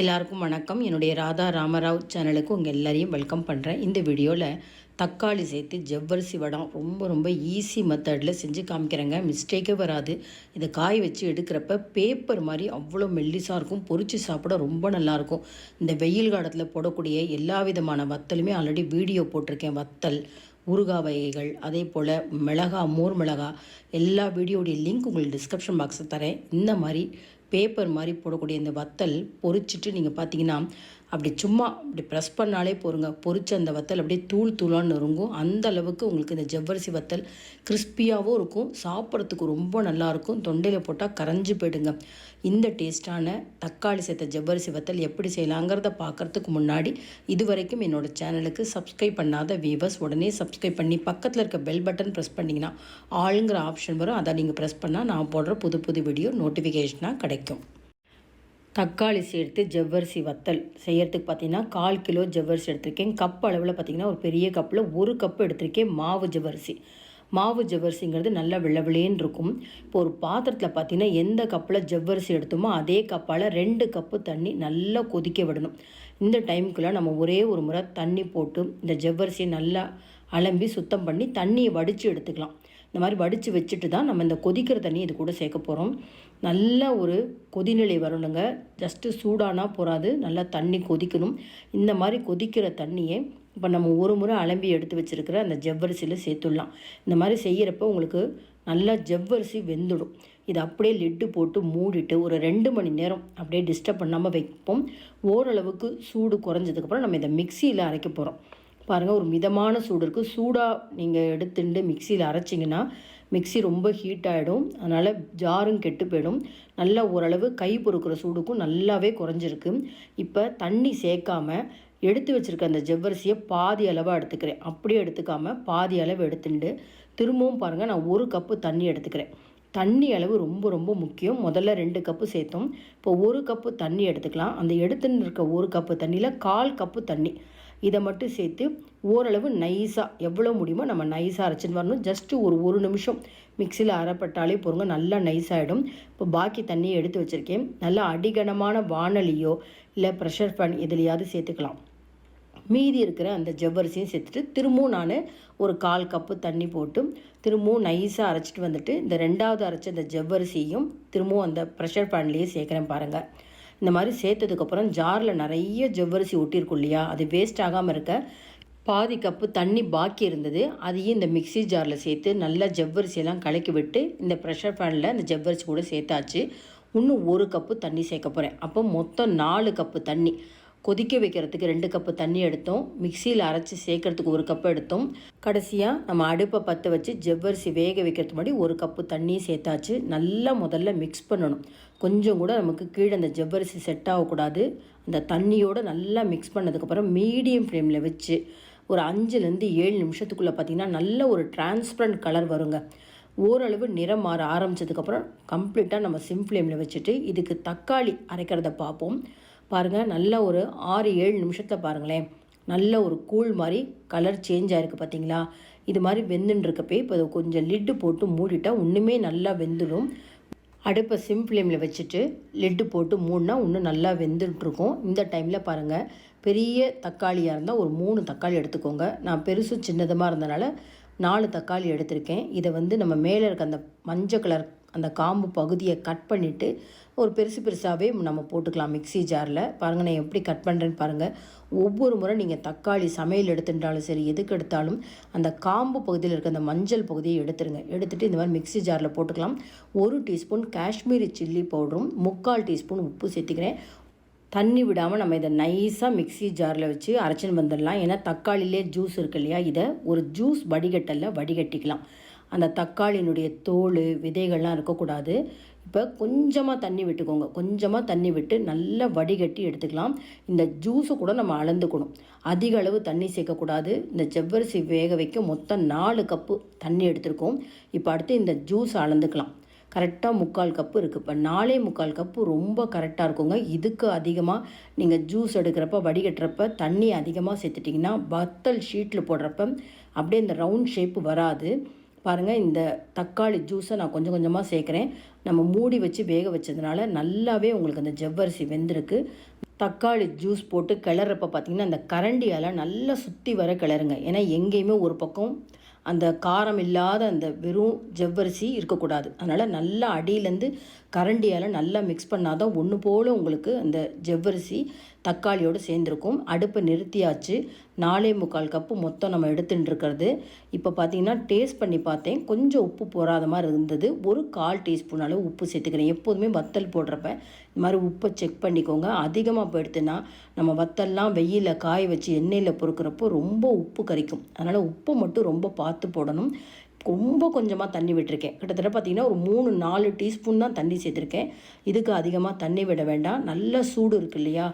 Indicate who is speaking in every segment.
Speaker 1: எல்லாருக்கும் வணக்கம். என்னுடைய ராதா ராமராவ் சேனலுக்கு உங்கள் எல்லாரையும் வெல்கம் பண்ணுறேன். இந்த வீடியோவில் தக்காளி சேர்த்து ஜவ்வரிசி வடம் ரொம்ப ஈஸி மெத்தடில் செஞ்சு காமிக்கிறேங்க. மிஸ்டேக்கே வராது. இதை காய வச்சு எடுக்கிறப்ப பேப்பர் மாதிரி அவ்வளோ மெல்லிசாக இருக்கும். பொரித்து சாப்பிட ரொம்ப நல்லாயிருக்கும். இந்த வெயில் காலத்தில் போடக்கூடிய எல்லா விதமான வத்தலுமே ஆல்ரெடி வீடியோ போட்டிருக்கேன். வத்தல், ஊறுகாய் வகைகள், அதே போல் மிளகா, மோர் மிளகா, எல்லா வீடியோடைய லிங்க் உங்களுக்கு டிஸ்கிரிப்ஷன் பாக்ஸில் தரேன். இந்த மாதிரி பேப்பர் மாதிரி போடக்கூடிய இந்த வத்தல் பொரிச்சிட்டு நீங்கள் பார்த்தீங்கன்னா அப்படி சும்மா அப்படி ப்ரெஸ் பண்ணாலே போருங்க, பொரிச்ச அந்த வத்தல் அப்படியே தூளான்னு நொறுங்கும். அந்த அளவுக்கு உங்களுக்கு இந்த ஜவ்வரிசி வத்தல் கிறிஸ்பியாகவும் இருக்கும், சாப்பிட்றதுக்கு ரொம்ப நல்லாயிருக்கும். தொண்டையில் போட்டால் கரைஞ்சி போயிடுங்க. இந்த டேஸ்ட்டான தக்காளி சேர்த்த ஜவ்வரிசி வத்தல் எப்படி செய்யலாங்கிறத பார்க்குறதுக்கு முன்னாடி இது வரைக்கும் என்னோடய சேனலுக்கு சப்ஸ்கிரைப் பண்ணாத வியூவர்ஸ் உடனே சப்ஸ்கிரைப் பண்ணி பக்கத்தில் இருக்க பெல் பட்டன் ப்ரெஸ் பண்ணிங்கன்னா ஆளுங்கிற ஆப்ஷன் வரும். அதை நீங்கள் ப்ரெஸ் பண்ணால் நான் போடுற புது வீடியோ நோட்டிஃபிகேஷனாக கிடைக்கும். தக்காளி சேர்த்து ஜவ்வரிசி வத்தல் செய்கிறதுக்கு பார்த்தீங்கன்னா 1/4 கிலோ ஜவ்வரிசி எடுத்திருக்கேன். கப் அளவில் பார்த்திங்கன்னா ஒரு பெரிய கப்பில் 1 கப்பு எடுத்திருக்கேன் மாவு ஜவ்வரிசி. மாவு ஜவ்வரிசிங்கிறது நல்லா வெள்ளேன்னு இருக்கும். இப்போ ஒரு பாத்திரத்தில் பார்த்திங்கன்னா எந்த கப்பில் ஜவ்வரிசி எடுத்தோமோ அதே கப்பால் 2 கப்பு தண்ணி நல்லா கொதிக்க விடணும். இந்த டைமுக்குள்ளே நம்ம ஒரே ஒரு முறை தண்ணி போட்டு இந்த ஜவ்வரிசியை நல்லா அலம்பி சுத்தம் பண்ணி தண்ணியை வடித்து எடுத்துக்கலாம். இந்த மாதிரி வடித்து வச்சுட்டு தான் நம்ம இந்த கொதிக்கிற தண்ணி இது கூட சேர்க்க போகிறோம். நல்ல ஒரு கொதிநிலை வரணுங்க. ஜஸ்ட்டு சூடானா போகாது, நல்லா தண்ணி கொதிக்கணும். இந்த மாதிரி கொதிக்கிற தண்ணியை இப்போ நம்ம ஒரு முறை அலம்பி எடுத்து வச்சுருக்கிற அந்த ஜவ்வரிசியில் சேர்த்துடலாம். இந்த மாதிரி செய்கிறப்ப உங்களுக்கு நல்லா ஜவ்வரிசி வெந்துடும். இது அப்படியே லிட்டு போட்டு மூடிட்டு ஒரு 2 மணி நேரம் அப்படியே டிஸ்டர்ப் பண்ணாமல் வைப்போம். ஓரளவுக்கு சூடு குறைஞ்சதுக்கப்புறம் நம்ம இதை மிக்சியில் அரைக்க போகிறோம். பாருங்கள், ஒரு மிதமான சூடு இருக்குது. சூடாக நீங்கள் எடுத்துட்டு மிக்சியில் அரைச்சிங்கன்னா மிக்சி ரொம்ப ஹீட் ஆகிடும். அதனால் ஜாரும் கெட்டு போயிடும். நல்லா ஓரளவு கை பொறுக்கிற சூடுக்கும் நல்லாவே குறைஞ்சிருக்கு. இப்போ தண்ணி சேர்க்காமல் எடுத்து வச்சுருக்க அந்த ஜவ்வரிசியை பாதி அளவாக எடுத்துக்கிறேன். அப்படியே எடுத்துக்காமல் பாதி அளவு எடுத்துட்டு திரும்பவும் பாருங்கள், நான் 1 கப்பு தண்ணி எடுத்துக்கிறேன். தண்ணி அளவு ரொம்ப முக்கியம். முதல்ல 2 கப்பு சேர்த்தோம். இப்போ 1 கப்பு தண்ணி எடுத்துக்கலாம். அந்த எடுத்துன்னு இருக்க 1 கப்பு தண்ணியில் 1/4 கப்பு தண்ணி இதை மட்டும் சேர்த்து ஓரளவு நைஸாக எவ்வளோ முடியுமோ நம்ம நைஸாக அரைச்சின்னு வரணும். ஜஸ்ட்டு ஒரு நிமிஷம் மிக்சியில் அரைப்பட்டாலே போருங்க, நல்லா நைஸாகிடும். இப்போ பாக்கி தண்ணியை எடுத்து வச்சுருக்கேன். நல்லா அடிகனமான வானலியோ இல்லை ப்ரெஷர் பேன் எதுலையாவது சேர்த்துக்கலாம். மீதி இருக்கிற அந்த ஜவ்வரிசியும் சேர்த்துட்டு திரும்பவும் நான் ஒரு 1/4 கப்பு தண்ணி போட்டு திரும்பவும் நைஸாக அரைச்சிட்டு வந்துட்டு இந்த 2வது அரைச்ச இந்த ஜவ்வரிசியும் திரும்பவும் அந்த ப்ரெஷர் பேன்லேயே சேர்க்குறேன். பாருங்கள், இந்த மாதிரி சேர்த்ததுக்கப்புறம் ஜாரில் நிறைய ஜவ்வரிசி ஒட்டியிருக்கும் இல்லையா, அது வேஸ்ட் ஆகாமல் இருக்க பாதி கப்பு தண்ணி பாக்கி இருந்தது. அதையும் இந்த மிக்சி ஜாரில் சேர்த்து நல்லா ஜவ்வரிசியெல்லாம் கலக்கி விட்டு இந்த ப்ரெஷர் பேனில் இந்த ஜவ்வரிசி கூட சேர்த்தாச்சு. இன்னும் 1 கப்பு தண்ணி சேர்க்க போகிறேன். அப்போ மொத்தம் 4 கப்பு தண்ணி. கொதிக்க வைக்கிறதுக்கு 2 கப்பு தண்ணி எடுத்தோம். மிக்சியில் அரைச்சி சேர்க்கறதுக்கு 1 கப்பு எடுத்தோம். கடைசியாக நம்ம அடுப்பை பற்ற வச்சு ஜவ்வரிசி வேக வைக்கிறதுக்கு முன்னாடி 1 கப்பு தண்ணி சேர்த்தாச்சு. நல்லா முதல்ல மிக்ஸ் பண்ணணும். கொஞ்சம் கூட நமக்கு கீழே அந்த ஜவ்வரிசி செட் ஆகக்கூடாது. அந்த தண்ணியோடு நல்லா மிக்ஸ் பண்ணதுக்கப்புறம் மீடியம் ஃப்ளேமில் வச்சு ஒரு 5லேருந்து 7 நிமிஷத்துக்குள்ளே பார்த்திங்கன்னா நல்ல ஒரு டிரான்ஸ்பரண்ட் கலர் வருங்க. ஓரளவு நிறம் மாற ஆரம்பித்ததுக்கப்புறம் கம்ப்ளீட்டாக நம்ம சிம் ஃப்ளேமில் வச்சுட்டு இதுக்கு தக்காளி அரைக்கிறத பார்ப்போம். பாருங்கள், நல்ல ஒரு 6-7 நிமிஷத்தில் பாருங்களேன், நல்ல ஒரு கூழ் மாதிரி கலர் சேஞ்ச் ஆகிருக்கு. பார்த்தீங்களா, இது மாதிரி வெந்துட்டுருக்கப்பே இப்போ அதை கொஞ்சம் லிட்டு போட்டு மூடிட்டால் இன்னுமே நல்லா வெந்துடும். அடுப்பை சிம் ஃப்ளேமில் வச்சுட்டு லிட்டு போட்டு மூடினா இன்னும் நல்லா வெந்துட்டுருக்கும். இந்த டைமில் பாருங்கள், பெரிய தக்காளியாக இருந்தால் ஒரு 3 தக்காளி எடுத்துக்கோங்க. நான் பெருசு சின்னதமாக இருந்தனால 4 தக்காளி எடுத்திருக்கேன். இதை நம்ம மேலே இருக்க அந்த மஞ்சள் கலர் அந்த காம்பு பகுதியை கட் பண்ணிவிட்டு ஒரு பெருசாகவே நம்ம போட்டுக்கலாம் மிக்சி ஜாரில். பாருங்கள், நான் எப்படி கட் பண்ணுறேன்னு பாருங்கள். ஒவ்வொரு முறை நீங்கள் தக்காளி சமையல் எடுத்துட்டாலும் சரி, எதுக்கு எடுத்தாலும் அந்த காம்பு பகுதியில் இருக்க அந்த மஞ்சள் பகுதியை எடுத்துருங்க. எடுத்துகிட்டு இந்த மாதிரி மிக்சி ஜாரில் போட்டுக்கலாம். 1 டீஸ்பூன் காஷ்மீரி சில்லி பவுடரும் 3/4 டீஸ்பூன் உப்பு சேர்த்துக்கிறேன். தண்ணி விடாமல் நம்ம இதை நைஸாக மிக்சி ஜாரில் வச்சு அரைச்சின்னு வந்துடலாம். ஏன்னா தக்காளிலே ஜூஸ் இருக்கு இல்லையா, இதை ஒரு ஜூஸ் வடிகட்டலில் வடிகட்டிக்கலாம். அந்த தக்காளியினுடைய தோல், விதைகள்லாம் இருக்கக்கூடாது. இப்போ கொஞ்சமாக தண்ணி விட்டுக்கோங்க. கொஞ்சமாக தண்ணி விட்டு நல்லா வடிகட்டி எடுத்துக்கலாம். இந்த ஜூஸை கூட நம்ம அளந்துக்கணும். அதிக அளவு தண்ணி சேர்க்கக்கூடாது. இந்த ஜவ்வரிசி வேக வைக்க மொத்தம் 4 கப்பு தண்ணி எடுத்துருக்கோம். இப்போ அடுத்து இந்த ஜூஸ் அளந்துக்கலாம். கரெக்டாக 3/4 கப்பு இருக்குது. இப்போ 4.25 கப்பு ரொம்ப கரெக்டாக இருக்குங்க. இதுக்கு அதிகமாக நீங்கள் ஜூஸ் எடுக்கிறப்ப வடிகட்டுறப்ப தண்ணி அதிகமாக சேர்த்துட்டிங்கன்னா வத்தல் ஷீட்டில் போடுறப்ப அப்படியே இந்த ரவுண்ட் ஷேப்பு வராது. பாருங்கள், இந்த தக்காளி ஜூஸை நான் கொஞ்சம் கொஞ்சமாக சேர்க்குறேன். நம்ம மூடி வச்சு வேக வச்சதுனால நல்லாவே உங்களுக்கு அந்த ஜவ்வரிசி வெந்திருக்கு. தக்காளி ஜூஸ் போட்டு கிளறப்ப பார்த்திங்கன்னா அந்த கரண்டியால் நல்லா சுற்றி வர கிளறுங்க. ஏன்னா எங்கேயுமே ஒரு பக்கம் அந்த காரம் இல்லாத அந்த வெறும் ஜவ்வரிசி இருக்கக்கூடாது. அதனால் நல்லா அடியிலேருந்து கரண்டியால் நல்லா மிக்ஸ் பண்ணால் தான் ஒன்று போல் உங்களுக்கு அந்த ஜவ்வரிசி தக்காளியோடு சேர்ந்துருக்கும். அடுப்பை நிறுத்தியாச்சு. 4.25 கப்பு மொத்தம் நம்ம எடுத்துகிட்டு இருக்கிறது. இப்போ பார்த்திங்கன்னா டேஸ்ட் பண்ணி பார்த்தேன், கொஞ்சம் உப்பு போகாத மாதிரி இருந்தது. ஒரு 1/4 டீஸ்பூன் அளவு உப்பு சேர்த்துக்கிறேன். எப்போதுமே வத்தல் போடுறப்ப இந்த மாதிரி உப்பை செக் பண்ணிக்கோங்க. அதிகமாக போயிடுத்துன்னா நம்ம வத்தல்லாம் வெயிலில் காய வச்சு எண்ணெயில் பொறுக்கிறப்போ ரொம்ப உப்பு கரிக்கும். அதனால் உப்பு மட்டும் ரொம்ப பார்த்து போடணும். ரொம்ப கொஞ்சமாக தண்ணி விட்டுருக்கேன். கிட்டத்தட்ட பார்த்திங்கன்னா ஒரு 3-4 டீஸ்பூன் தான் தண்ணி சேர்த்துருக்கேன். இதுக்கு அதிகமாக தண்ணி விட வேண்டாம். நல்ல சூடு இருக்குது இல்லையா,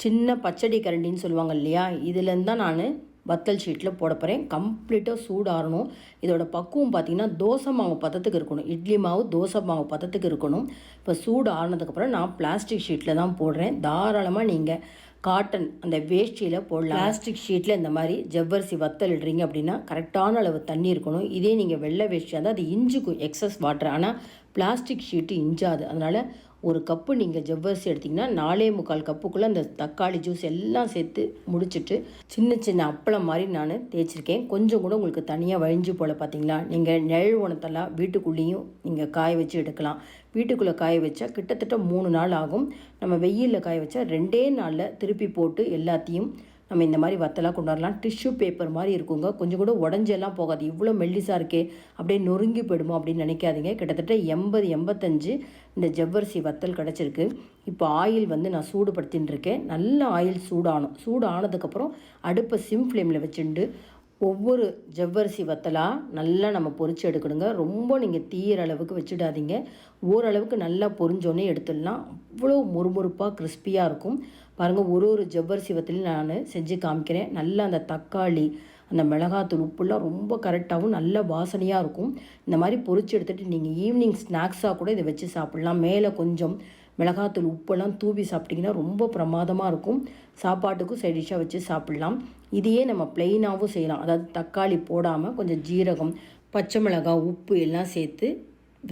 Speaker 1: சின்ன பச்சடி கரண்டின்னு சொல்லுவாங்க இல்லையா, இதுலேருந்து தான் நான் வத்தல் ஷீட்டில் போட போகிறேன். கம்ப்ளீட்டாக சூடாகணும். இதோட பக்குவம் பார்த்திங்கன்னா தோசை மாவு பதத்துக்கு இருக்கணும். இட்லி மாவு தோசை மாவு பதத்துக்கு இருக்கணும். இப்போ சூடு ஆனதுக்கப்புறம் நான் பிளாஸ்டிக் ஷீட்டில் தான் போடுறேன். தாராளமாக நீங்கள் காட்டன் அந்த வேஷ்டியில் போடலாம். பிளாஸ்டிக் ஷீட்டில் இந்த மாதிரி ஜவ்வரிசி வத்தல் இடுறீங்க அப்படின்னா கரெக்டான அளவு தண்ணி இருக்கணும். இதே நீங்கள் வெள்ளை வேஷ்டியாக இருந்தால் அது இஞ்சுக்கும் எக்ஸஸ் வாட்டர். ஆனால் பிளாஸ்டிக் ஷீட்டு இஞ்சாது. அதனால் ஒரு கப்பு நீங்கள் ஜவ்வரிசி எடுத்திங்கன்னா 4.25 கப்புக்குள்ளே அந்த தக்காளி ஜூஸ் எல்லாம் சேர்த்து முடிச்சுட்டு சின்ன சின்ன அப்பளம் மாதிரி நான் தேய்ச்சிருக்கேன். கொஞ்சம் கூட உங்களுக்கு தனியாக வழிஞ்சு போல் பார்த்தீங்களா. நீங்கள் நிழல் உணத்தெல்லாம் வீட்டுக்குள்ளேயும் நீங்கள் காய வச்சு எடுக்கலாம். வீட்டுக்குள்ளே காய வச்சா கிட்டத்தட்ட 3 நாள் ஆகும். நம்ம வெயிலில் காய வச்சா 2 நாளில் திருப்பி போட்டு எல்லாத்தையும் நம்ம இந்த மாதிரி வத்தலாக கொண்டு வரலாம். டிஷ்யூ பேப்பர் மாதிரி இருக்குங்க. கொஞ்சம் கூட உடஞ்செல்லாம் போகாது. இவ்வளோ மெல்லிசாக இருக்கே அப்படியே நொறுங்கி போயிடுமோ அப்படின்னு நினைக்காதீங்க. கிட்டத்தட்ட 80-85 இந்த ஜவ்வரிசி வத்தல் கிடச்சிருக்கு. இப்போ ஆயில் வந்து நான் சூடுபடுத்தின்னு இருக்கேன். நல்ல ஆயில் சூடு ஆனதுக்கப்புறம் அடுப்பை சிம் ஃப்ளேமில் வச்சுட்டு ஒவ்வொரு ஜவ்வரிசி வத்தலாக நல்லா நம்ம பொரித்து எடுக்கணுங்க. ரொம்ப நீங்கள் தீயிற அளவுக்கு வச்சுடாதீங்க. ஓரளவுக்கு நல்லா பொரிஞ்சோன்னே எடுத்துடலாம். அவ்வளோ முறுமுறுப்பாக கிறிஸ்பியாக இருக்கும். பாருங்கள், ஒரு ஜவ்வரிசி வத்தலையும் நான் செஞ்சு காமிக்கிறேன். நல்லா அந்த தக்காளி அந்த மிளகாத்தூள் உப்புலாம் ரொம்ப கரெக்டாகவும் நல்ல வாசனையாக இருக்கும். இந்த மாதிரி பொரித்து எடுத்துகிட்டு நீங்கள் ஈவினிங் ஸ்நாக்ஸாக கூட இதை வச்சு சாப்பிட்லாம். மேலே கொஞ்சம் மிளகாத்தூள் உப்பெல்லாம் தூவி சாப்பிட்டிங்கன்னா ரொம்ப பிரமாதமாக இருக்கும். சாப்பாட்டுக்கும் சைடிஷாக வச்சு சாப்பிட்லாம். இதையே நம்ம ப்ளெயினாகவும் செய்யலாம். அதாவது தக்காளி போடாமல் கொஞ்சம் ஜீரகம், பச்சை மிளகாய், உப்பு எல்லாம் சேர்த்து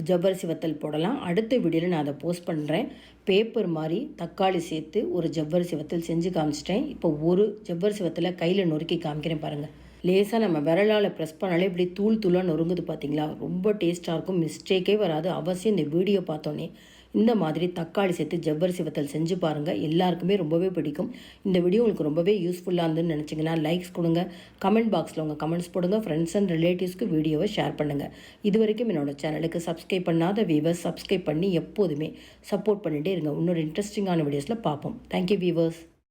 Speaker 1: ஜவ்வரிசி வத்தல் போடலாம். அடுத்த வீடியோவில் நான் அதை போஸ்ட் பண்ணுறேன். பேப்பர் மாதிரி தக்காளி சேர்த்து ஒரு ஜவ்வரிசி வத்தல் செஞ்சு காமிச்சிட்டேன். இப்போ ஒரு ஜவ்வரிசி வத்தலை கையில் நொறுக்கி காமிக்கிறேன் பாருங்கள். லேசாக நம்ம விரலால் ப்ரெஸ் பண்ணாலே இப்படி தூளாக நொறுங்குது பார்த்தீங்களா. ரொம்ப டேஸ்ட்டாக இருக்கும். மிஸ்டேக்கே வராது. அவசியம் இந்த வீடியோ பார்த்தோன்னே இந்த மாதிரி தக்காளி சேர்த்து ஜவ்வரிசி வத்தல் செஞ்சு பாருங்கள். எல்லாருக்குமே ரொம்பவே பிடிக்கும். இந்த வீடியோ உங்களுக்கு ரொம்பவே யூஸ்ஃபுல்லாக இருந்துன்னு நினச்சிங்கன்னா லைக்ஸ் கொடுங்க. கமெண்ட் பாக்ஸில் உங்கள் கமெண்ட்ஸ் போடுங்க. ஃப்ரெண்ட்ஸ் அண்ட் ரிலேட்டிவ்ஸ்க்கு வீடியோவை ஷேர் பண்ணுங்கள். இது வரைக்கும் என்னோட சேனலுக்கு சப்ஸ்கிரைப் பண்ணாத வீவர்ஸ் சப்ஸ்கிரைப் பண்ணி எப்போதுமே சப்போர்ட் பண்ணிகிட்டே இருங்க. இன்னொரு இன்ட்ரெஸ்டிங்கான வீடியோஸில் பார்ப்போம். Thank you viewers.